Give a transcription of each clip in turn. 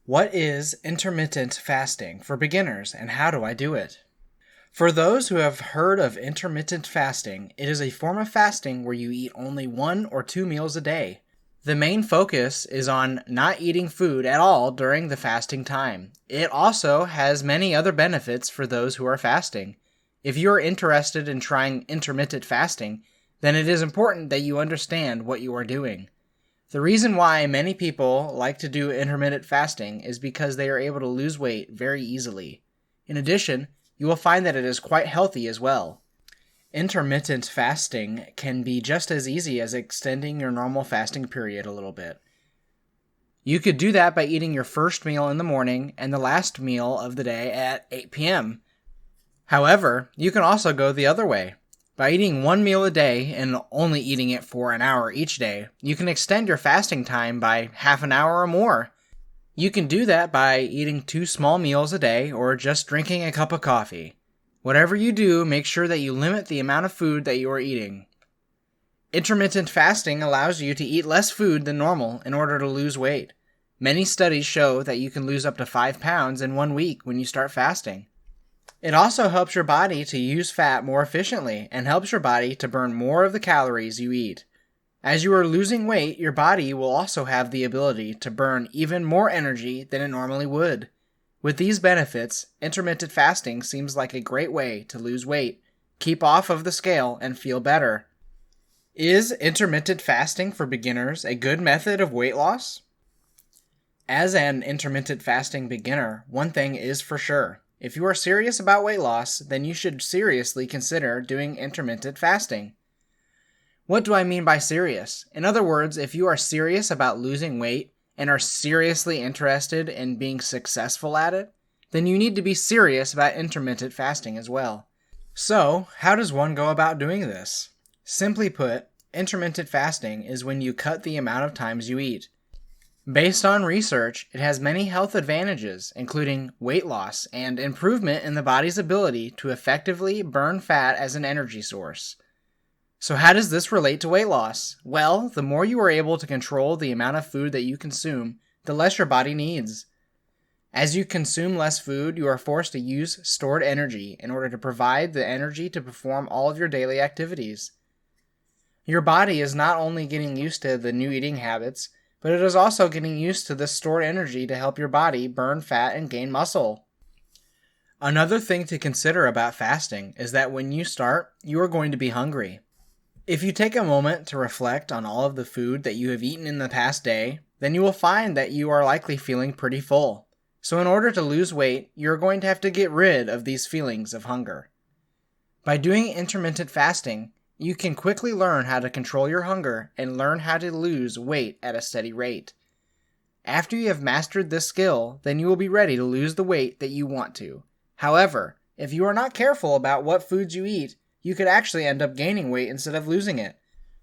What is intermittent fasting for beginners and how do I do it? For those who have heard of intermittent fasting, it is a form of fasting where you eat only 1 or 2 meals a day. The main focus is on not eating food at all during the fasting time. It also has many other benefits for those who are fasting. If you are interested in trying intermittent fasting, then it is important that you understand what you are doing. The reason why many people like to do intermittent fasting is because they are able to lose weight very easily. In addition, you will find that it is quite healthy as well. Intermittent fasting can be just as easy as extending your normal fasting period a little bit. You could do that by eating your first meal in the morning and the last meal of the day at 8 p.m. However, you can also go the other way. By eating 1 meal a day and only eating it for an hour each day, you can extend your fasting time by half an hour or more. You can do that by eating 2 small meals a day or just drinking a cup of coffee. Whatever you do, make sure that you limit the amount of food that you are eating. Intermittent fasting allows you to eat less food than normal in order to lose weight. Many studies show that you can lose up to 5 pounds in 1 week when you start fasting. It also helps your body to use fat more efficiently and helps your body to burn more of the calories you eat. As you are losing weight, your body will also have the ability to burn even more energy than it normally would. With these benefits, intermittent fasting seems like a great way to lose weight, keep off of the scale, and feel better. Is intermittent fasting for beginners a good method of weight loss? As an intermittent fasting beginner, one thing is for sure. If you are serious about weight loss, then you should seriously consider doing intermittent fasting. What do I mean by serious? In other words, if you are serious about losing weight and are seriously interested in being successful at it, then you need to be serious about intermittent fasting as well. So, how does one go about doing this? Simply put, intermittent fasting is when you cut the amount of times you eat. Based on research, it has many health advantages, including weight loss and improvement in the body's ability to effectively burn fat as an energy source. So how does this relate to weight loss? Well, the more you are able to control the amount of food that you consume, the less your body needs. As you consume less food, you are forced to use stored energy in order to provide the energy to perform all of your daily activities. Your body is not only getting used to the new eating habits, but it is also getting used to this stored energy to help your body burn fat and gain muscle. Another thing to consider about fasting is that when you start, you are going to be hungry. If you take a moment to reflect on all of the food that you have eaten in the past day, then you will find that you are likely feeling pretty full. So in order to lose weight, you're going to have to get rid of these feelings of hunger. By doing intermittent fasting, you can quickly learn how to control your hunger and learn how to lose weight at a steady rate. After you have mastered this skill, then you will be ready to lose the weight that you want to. However, if you are not careful about what foods you eat, you could actually end up gaining weight instead of losing it.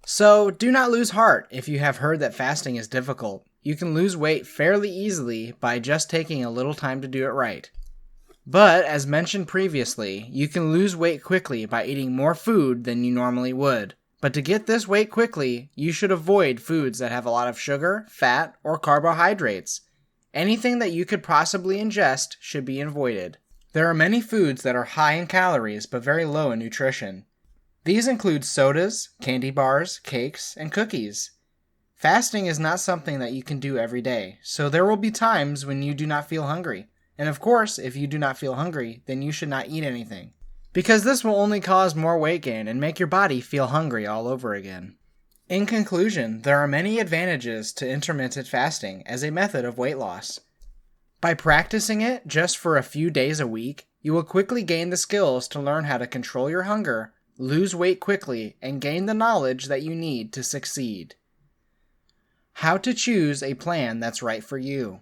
So do not lose heart if you have heard that fasting is difficult. You can lose weight fairly easily by just taking a little time to do it right. But, as mentioned previously, you can lose weight quickly by eating more food than you normally would. But to get this weight quickly, you should avoid foods that have a lot of sugar, fat, or carbohydrates. Anything that you could possibly ingest should be avoided. There are many foods that are high in calories but very low in nutrition. These include sodas, candy bars, cakes, and cookies. Fasting is not something that you can do every day, so there will be times when you do not feel hungry. And of course, if you do not feel hungry, then you should not eat anything, because this will only cause more weight gain and make your body feel hungry all over again. In conclusion, there are many advantages to intermittent fasting as a method of weight loss. By practicing it just for a few days a week, you will quickly gain the skills to learn how to control your hunger, lose weight quickly, and gain the knowledge that you need to succeed. How to choose a plan that's right for you.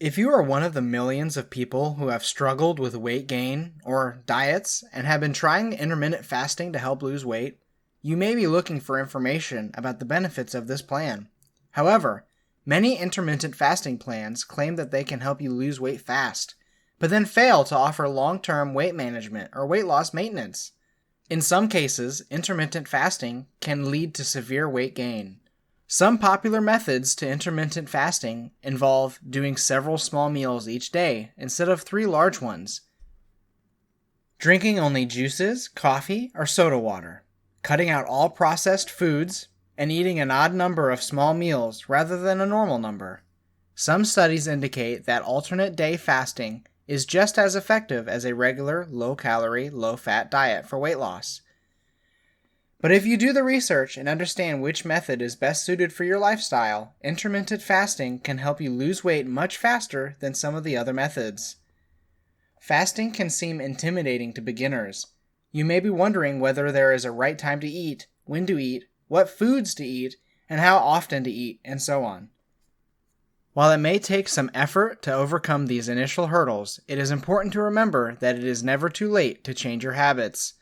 If you are one of the millions of people who have struggled with weight gain or diets and have been trying intermittent fasting to help lose weight, you may be looking for information about the benefits of this plan. However, many intermittent fasting plans claim that they can help you lose weight fast, but then fail to offer long-term weight management or weight loss maintenance. In some cases, intermittent fasting can lead to severe weight gain. Some popular methods to intermittent fasting involve doing several small meals each day instead of 3 large ones, drinking only juices, coffee, or soda water, cutting out all processed foods, and eating an odd number of small meals rather than a normal number. Some studies indicate that alternate day fasting is just as effective as a regular low-calorie, low-fat diet for weight loss. But if you do the research and understand which method is best suited for your lifestyle, intermittent fasting can help you lose weight much faster than some of the other methods. Fasting can seem intimidating to beginners. You may be wondering whether there is a right time to eat, when to eat, what foods to eat, and how often to eat, and so on. While it may take some effort to overcome these initial hurdles, it is important to remember that it is never too late to change your habits.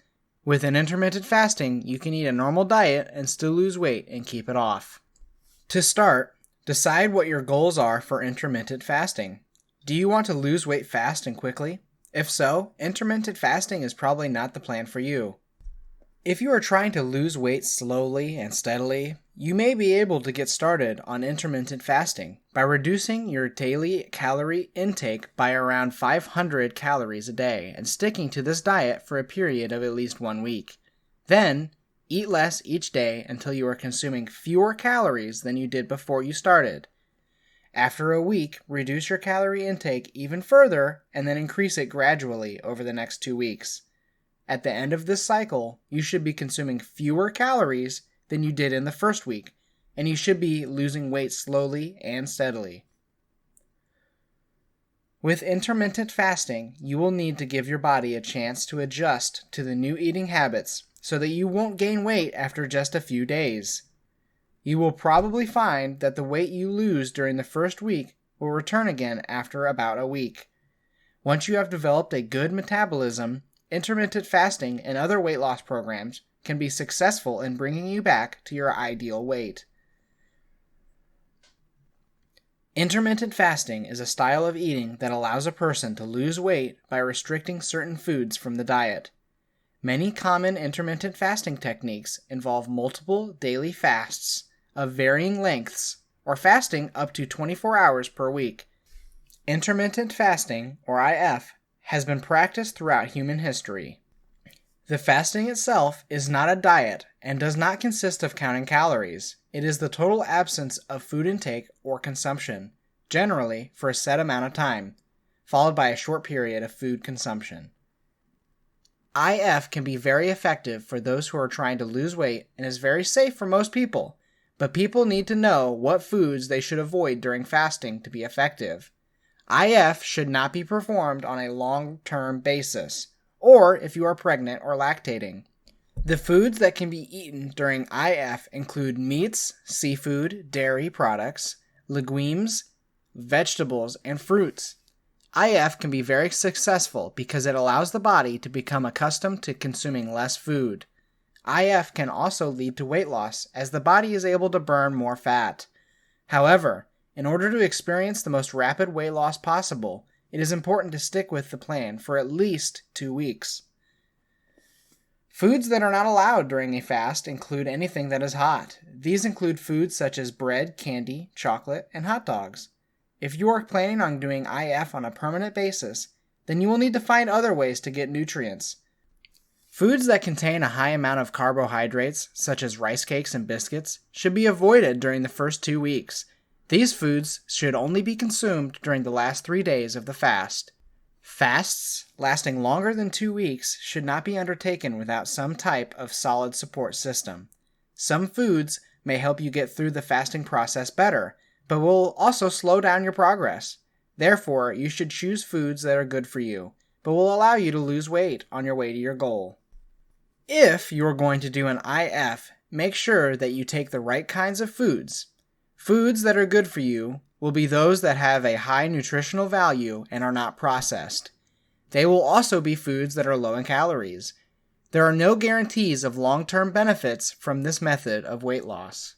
With an intermittent fasting, you can eat a normal diet and still lose weight and keep it off. To start, decide what your goals are for intermittent fasting. Do you want to lose weight fast and quickly? If so, intermittent fasting is probably not the plan for you. If you are trying to lose weight slowly and steadily, you may be able to get started on intermittent fasting by reducing your daily calorie intake by around 500 calories a day and sticking to this diet for a period of at least 1 week. Then, eat less each day until you are consuming fewer calories than you did before you started. After a week, reduce your calorie intake even further and then increase it gradually over the next 2 weeks. At the end of this cycle, you should be consuming fewer calories than you did in the first week, and you should be losing weight slowly and steadily. With intermittent fasting, you will need to give your body a chance to adjust to the new eating habits so that you won't gain weight after just a few days. You will probably find that the weight you lose during the first week will return again after about a week. Once you have developed a good metabolism, intermittent fasting and other weight loss programs can be successful in bringing you back to your ideal weight. Intermittent fasting is a style of eating that allows a person to lose weight by restricting certain foods from the diet. Many common intermittent fasting techniques involve multiple daily fasts of varying lengths or fasting up to 24 hours per week. Intermittent fasting, or IF, has been practiced throughout human history. The fasting itself is not a diet and does not consist of counting calories. It is the total absence of food intake or consumption, generally for a set amount of time, followed by a short period of food consumption. IF can be very effective for those who are trying to lose weight and is very safe for most people, but people need to know what foods they should avoid during fasting to be effective. IF should not be performed on a long-term basis, or if you are pregnant or lactating. The foods that can be eaten during IF include meats, seafood, dairy products, legumes, vegetables, and fruits. IF can be very successful because it allows the body to become accustomed to consuming less food. IF can also lead to weight loss as the body is able to burn more fat. However, in order to experience the most rapid weight loss possible, it is important to stick with the plan for at least 2 weeks. Foods that are not allowed during a fast include anything that is hot. These include foods such as bread, candy, chocolate, and hot dogs. If you are planning on doing IF on a permanent basis, then you will need to find other ways to get nutrients. Foods that contain a high amount of carbohydrates, such as rice cakes and biscuits, should be avoided during the first 2 weeks. These foods should only be consumed during the last 3 days of the fast. Fasts lasting longer than 2 weeks should not be undertaken without some type of solid support system. Some foods may help you get through the fasting process better, but will also slow down your progress. Therefore, you should choose foods that are good for you, but will allow you to lose weight on your way to your goal. If you are going to do an IF, make sure that you take the right kinds of foods. Foods that are good for you will be those that have a high nutritional value and are not processed. They will also be foods that are low in calories. There are no guarantees of long-term benefits from this method of weight loss.